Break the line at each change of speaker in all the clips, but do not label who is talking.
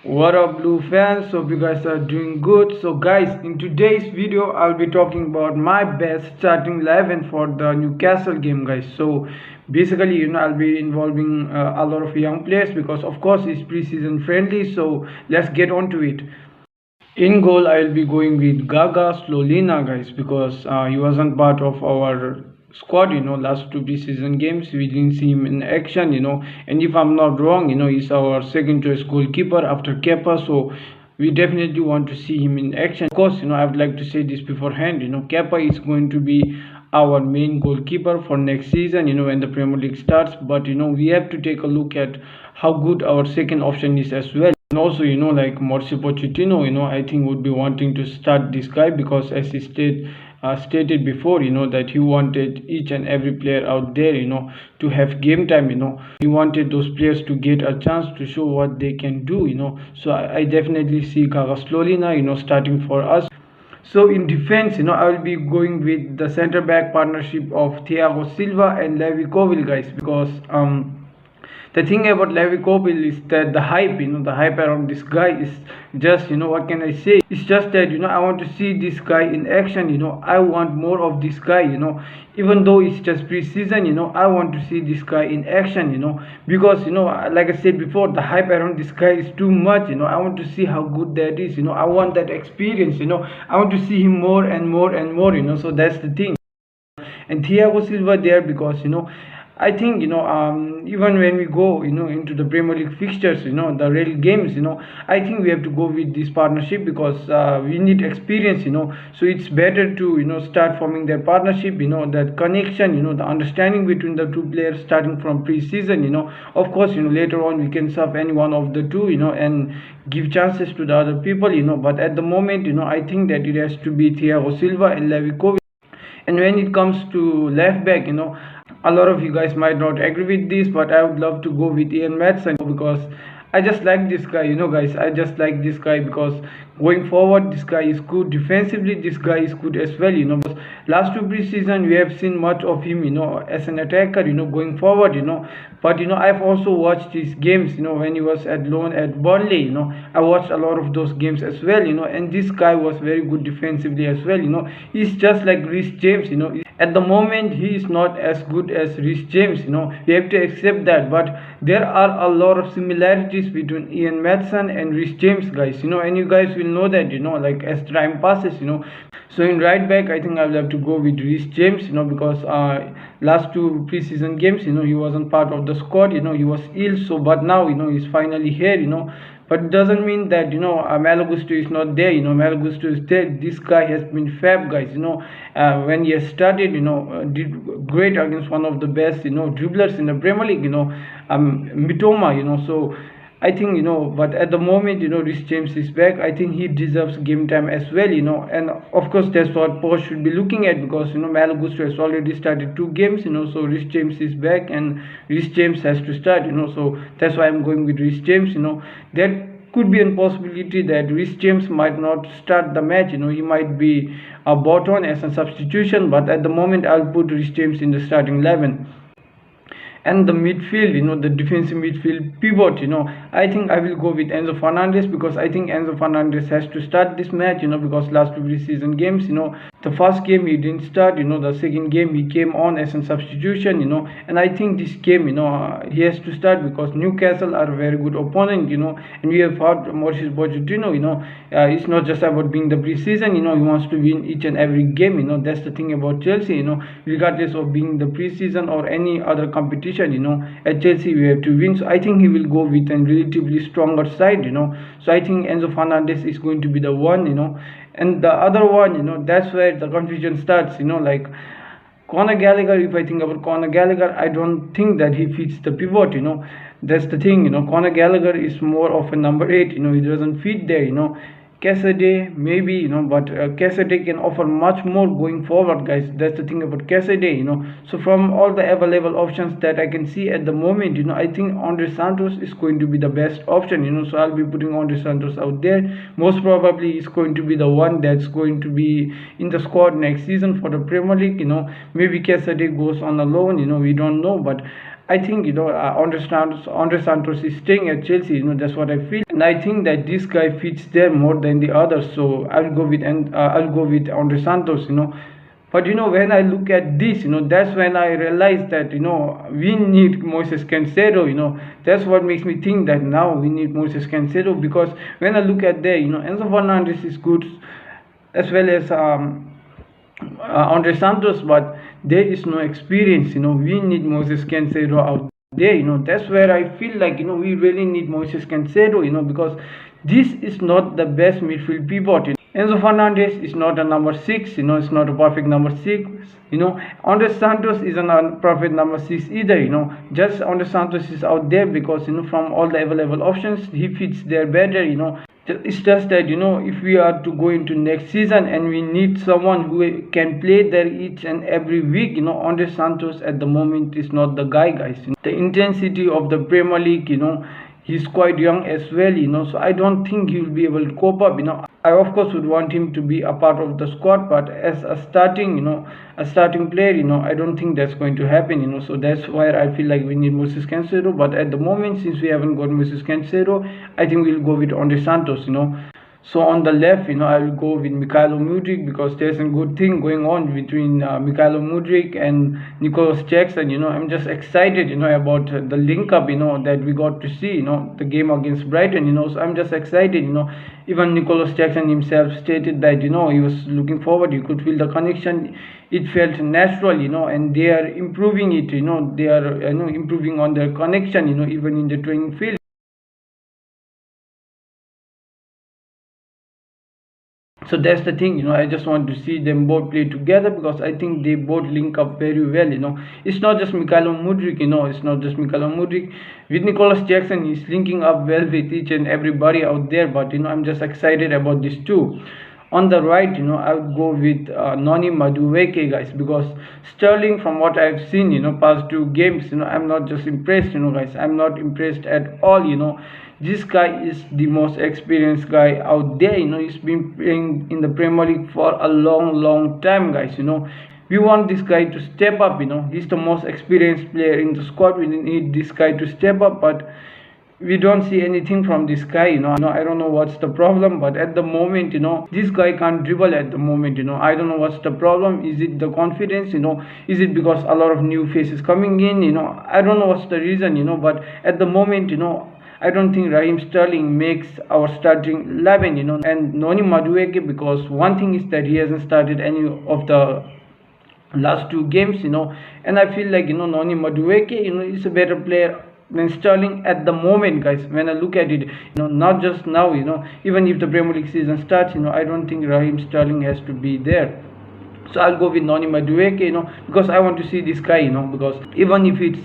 What up, blue fans? Hope you guys are doing good. So guys, in today's video I'll be talking about my best starting 11 for the Newcastle game, guys. So basically, I'll be involving a lot of young players because of course it's preseason friendly. So let's get on to it. In goal, I'll be going with Gaga Slolina, guys, because he wasn't part of our squad, last two preseason games. We didn't see him in action, and if I'm not wrong, he's our second choice goalkeeper after Kepa, so we definitely want to see him in action. Of course, I would like to say this beforehand, Kepa is going to be our main goalkeeper for next season, when the Premier League starts, but we have to take a look at how good our second option is as well. And also, like Mauricio Pochettino, I think would be wanting to start this guy because as he stated before, that he wanted each and every player out there, to have game time, he wanted those players to get a chance to show what they can do, so I definitely see Kagaslolina, starting for us. So in defense, I will be going with the center back partnership of Thiago Silva and Levi Colwill, guys, because the thing about Levi Colwill is that the hype around this guy is just, what can I say? It's just that, I want to see this guy in action, I want more of this guy, even though it's just preseason, I want to see this guy in action, because, like I said before, the hype around this guy is too much, I want to see how good that is, I want that experience, I want to see him more and more and more, so that's the thing. And Thiago Silva there because I think even when we go into the Premier League fixtures, the real games, I think we have to go with this partnership because we need experience, so it's better to start forming that partnership, that connection, the understanding between the two players starting from pre-season, of course, later on we can serve any one of the two, and give chances to the other people, but at the moment, I think that it has to be Thiago Silva and Levi. And when it comes to left back, a lot of you guys might not agree with this, but I would love to go with Ian Madsen because I just like this guy, guys. I just like this guy because going forward, this guy is good defensively. This guy is good as well, Because last two preseason, we have seen much of him, as an attacker, going forward, But I've also watched his games, when he was at loan at Burnley, I watched a lot of those games as well, And this guy was very good defensively as well, He's just like Reece James, At the moment, he is not as good as Reece James, We have to accept that, but there are a lot of similarities between Ian Madsen and Reece James, guys, And you guys will know that, like as time passes, So in right back, I think I will have to go with Reece James, because last two preseason games, he wasn't part of the squad, he was ill. So, but now, he's finally here, But it doesn't mean that Malo Gusto is not there. Malo Gusto is there. This guy has been fab, guys. When he has started, did great against one of the best, dribblers in the Premier League. Mitoma. So I think but at the moment Rhys James is back. I think he deserves game time as well. And of course that's what Post should be looking at because Malo Gusto has already started two games. So Rhys James is back and Rhys James has to start. So that's why I'm going with Rhys James. There could be a possibility that Rhys James might not start the match. He might be brought on as a substitution. But at the moment I'll put Rhys James in the starting 11. And the midfield, the defensive midfield pivot, I think I will go with Enzo Fernandez because I think Enzo Fernandez has to start this match, because last two preseason games, the first game he didn't start, the second game he came on as a substitution, and I think this game, he has to start because Newcastle are a very good opponent, and we have heard Mauricio Pochettino, it's not just about being the preseason, he wants to win each and every game, that's the thing about Chelsea, regardless of being the preseason or any other competition. At Chelsea we have to win, so I think he will go with a relatively stronger side, so I think Enzo Fernandez is going to be the one, and the other one, that's where the confusion starts, like Conor Gallagher. If I think about Conor Gallagher, I don't think that he fits the pivot, that's the thing, Conor Gallagher is more of a number 8, he doesn't fit there, Cassidy maybe, but Cassidy can offer much more going forward, guys. That's the thing about Cassidy, so from all the available options that I can see at the moment, I think Andre Santos is going to be the best option, so I'll be putting Andre Santos out there. Most probably is going to be the one that's going to be in the squad next season for the Premier League. Maybe Cassidy goes on a loan, we don't know, but I think Andre Santos is staying at Chelsea. That's what I feel, and I think that this guy fits there more than the others. So I'll go with Andre Santos. But when I look at this, that's when I realize that we need Moises Cancelo. That's what makes me think that now we need Moises Cancelo, because when I look at there, Enzo Fernandez is good, as well as Andre Santos, but there is no experience. We need Moses Cancelo out there. That's where I feel like we really need Moses Cancelo. Because this is not the best midfield pivot. Enzo Fernandez is not a number six. It's not a perfect number six. Andre Santos is not a perfect number six either. Just Andre Santos is out there because from all the available options he fits there better. It's just that if we are to go into next season and we need someone who can play there each and every week, Andre Santos at the moment is not the guy, guys. The intensity of the Premier League, he's quite young as well, so I don't think he will be able to cope up. I of course would want him to be a part of the squad, but as a starting player, I don't think that's going to happen. So that's why I feel like we need Moses Cancelo. But at the moment, since we haven't got Moses Cancelo, I think we'll go with Andre Santos. So on the left, I will go with Mykhailo Mudryk, because there's a good thing going on between Mykhailo Mudryk and Nicholas Jackson. I'm just excited, about the link up, that we got to see, the game against Brighton. So I'm just excited. Even Nicholas Jackson himself stated that he was looking forward. You could feel the connection. It felt natural, and they are improving it. They are improving on their connection. Even in the training field. So that's the thing. I just want to see them both play together, because I think they both link up very well. It's not just Mykhailo Mudryk. It's not just Mykhailo Mudryk. With Nicholas Jackson, he's linking up well with each and everybody out there. But I'm just excited about this too. On the right, I would go with Noni Madueke, guys, because Sterling, from what I've seen, past two games, I'm not just impressed, guys. I'm not impressed at all. This guy is the most experienced guy out there. He's been playing in the Premier League for a long time, guys. We want this guy to step up. He's the most experienced player in the squad. We need this guy to step up, but we don't see anything from this guy. I don't know what's the problem, but at the moment, this guy can't dribble at the moment. I don't know what's the problem. Is it the confidence? Is it because a lot of new faces coming in? I don't know what's the reason. But at the moment, I don't think Raheem Sterling makes our starting 11, and Noni Madueke, because one thing is that he hasn't started any of the last two games, and I feel like, Noni Madueke, is a better player than Sterling at the moment, guys. When I look at it, not just now, even if the Premier League season starts, I don't think Raheem Sterling has to be there. So I'll go with Noni Madueke, because I want to see this guy, because even if it's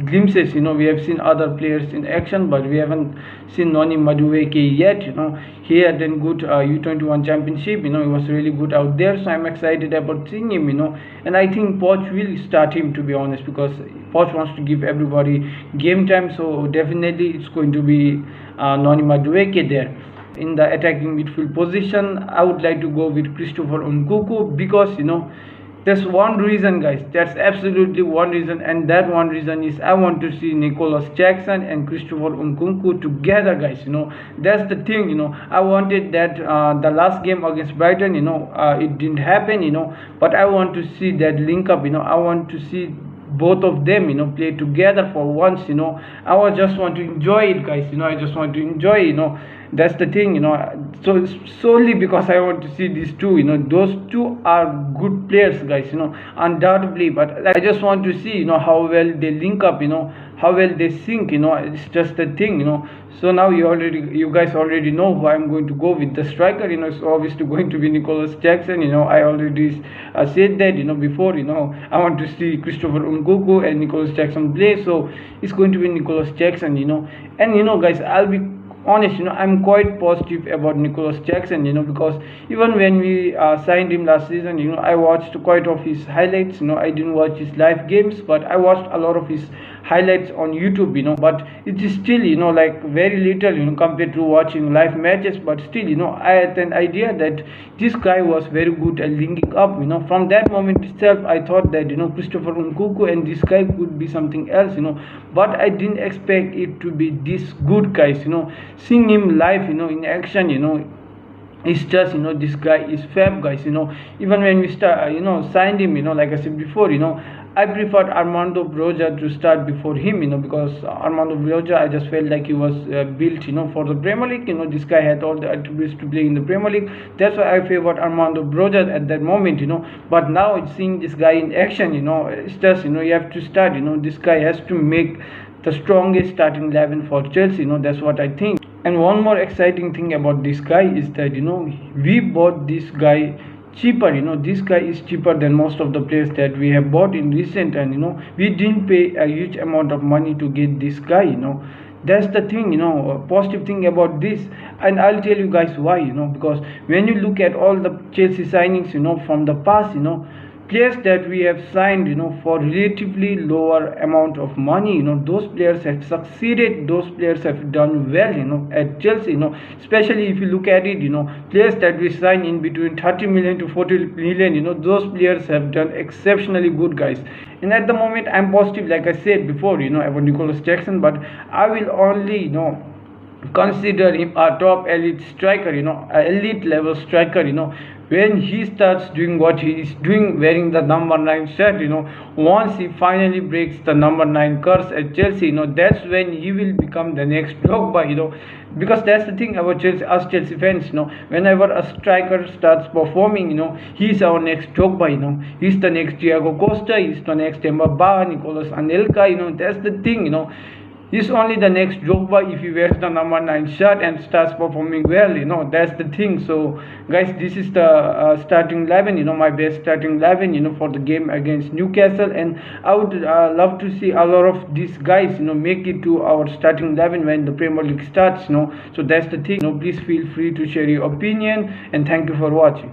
glimpses, we have seen other players in action, but we haven't seen Noni Madueke yet. He had a good U21 championship, he was really good out there, so I'm excited about seeing him, and I think Poch will start him, to be honest, because Poch wants to give everybody game time, so definitely it's going to be Noni Madueke there. In the attacking midfield position, I would like to go with Christopher Nkunku, because there's one reason, guys. That's absolutely one reason, and that one reason is I want to see Nicholas Jackson and Christopher Nkunku together, guys. That's the thing. I wanted that the last game against Brighton, it didn't happen, but I want to see that link up. I want to see both of them play together for once. I just want to enjoy it, guys. I just want to enjoy. That's the thing. So solely because I want to see these two. Those two are good players, guys, undoubtedly, but I just want to see how well they link up, how well they sync. It's just the thing. So now you guys already know who I'm going to go with. The striker, it's obviously going to be Nicholas Jackson. I already said that before. I want to see Christopher Nkunku and Nicholas Jackson play, so it's going to be Nicholas Jackson. And guys, I'll be honest, I'm quite positive about Nicholas Jackson, because even when we signed him last season, I watched quite of his highlights. I didn't watch his live games, but I watched a lot of his highlights on YouTube, but it is still, like very little, compared to watching live matches. But still, I had an idea that this guy was very good at linking up. From that moment itself, I thought that, Christopher Nkunku and this guy could be something else, but I didn't expect it to be this good, guys. Seeing him live, in action, it's just, this guy is fab, guys. Even when we start, signed him, like I said before, I preferred Armando Broja to start before him, because Armando Broja, I just felt like he was built, for the Premier League. This guy had all the attributes to play in the Premier League. That's why I favored Armando Broja at that moment, but now seeing this guy in action, it's just, you have to start, this guy has to make the strongest starting 11 for Chelsea. That's what I think. And one more exciting thing about this guy is that, we bought this guy cheaper. This guy is cheaper than most of the players that we have bought in recent, and we didn't pay a huge amount of money to get this guy. That's the thing, a positive thing about this. And I'll tell you guys why. Because when you look at all the Chelsea signings, from the past, players that we have signed, for relatively lower amount of money, those players have succeeded, those players have done well, at Chelsea. Especially if you look at it, players that we sign in between 30 million to 40 million, those players have done exceptionally good, guys. And at the moment, I'm positive, like I said before, about Nicholas Jackson, but I will only, consider him a top elite striker, a elite level striker, when he starts doing what he is doing, wearing the number 9 shirt. Once he finally breaks the number 9 curse at Chelsea, that's when he will become the next Drogba. Because that's the thing about Chelsea, us Chelsea fans. Whenever a striker starts performing, he's our next Drogba. He's the next Thiago Costa, he's the next Mbaba, Nicolas Anelka. That's the thing. He's only the next Drogba if he wears the number 9 shirt and starts performing well. That's the thing. So guys, this is the starting 11, my best starting 11, for the game against Newcastle. And I would love to see a lot of these guys, make it to our starting 11 when the Premier League starts. So that's the thing. Please feel free to share your opinion, and thank you for watching.